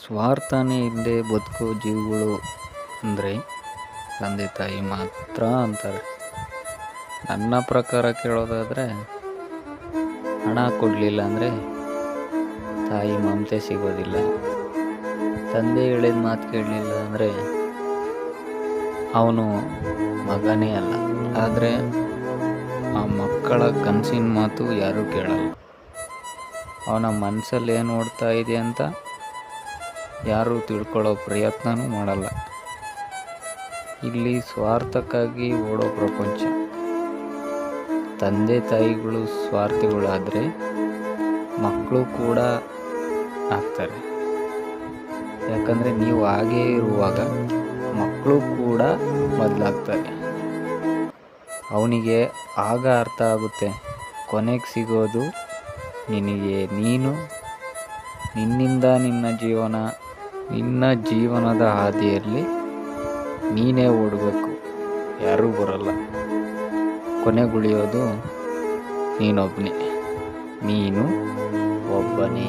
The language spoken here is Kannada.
ಸ್ವಾರ್ಥನೇ ಇಲ್ಲದೆ ಬದುಕೋ ಜೀವಗಳು ಅಂದರೆ ತಂದೆ ತಾಯಿ ಮಾತ್ರ ಅಂತಾರೆ. ನನ್ನ ಪ್ರಕಾರ ಕೇಳೋದಾದರೆ, ಹಣ ಕೊಡಲಿಲ್ಲ ಅಂದರೆ ತಾಯಿ ಮಮತೆ ಸಿಗೋದಿಲ್ಲ. ತಂದೆ ಹೇಳಿದ ಮಾತು ಕೇಳಲಿಲ್ಲ ಅಂದರೆ ಅವನು ಮಗನೇ ಅಲ್ಲ. ಆದರೆ ಆ ಮಕ್ಕಳ ಕನಸಿನ ಮಾತು ಯಾರೂ ಕೇಳಲ್ಲ. ಅವನ ಮನಸ್ಸಲ್ಲಿ ಏನು ಓಡ್ತಾ ಇದೆ ಅಂತ ಯಾರೂ ತಿಳ್ಕೊಳ್ಳೋ ಪ್ರಯತ್ನನೂ ಮಾಡಲ್ಲ. ಇಲ್ಲಿ ಸ್ವಾರ್ಥಕ್ಕಾಗಿ ಓಡೋ ಪ್ರಪಂಚ. ತಂದೆ ತಾಯಿಗಳು ಸ್ವಾರ್ಥಿಗಳಾದರೆ ಮಕ್ಕಳು ಕೂಡ ಆಗ್ತಾರೆ. ಯಾಕಂದರೆ ನೀವು ಹಾಗೇ ಇರುವಾಗ ಮಕ್ಕಳು ಕೂಡ ಬದಲಾಗ್ತಾರೆ. ಅವನಿಗೆ ಆಗ ಅರ್ಥ ಆಗುತ್ತೆ, ಕೊನೆಗೆ ಸಿಗೋದು ನಿನಗೆ ನೀನು, ನಿನ್ನಿಂದ ನಿನ್ನ ಜೀವನದ ಹಾದಿಯಲ್ಲಿ ನೀನೇ ಓಡಬೇಕು, ಯಾರೂ ಬರಲ್ಲ. ಕೊನೆಗುಳಿಯೋದು ನೀನು ಒಬ್ಬನೇ.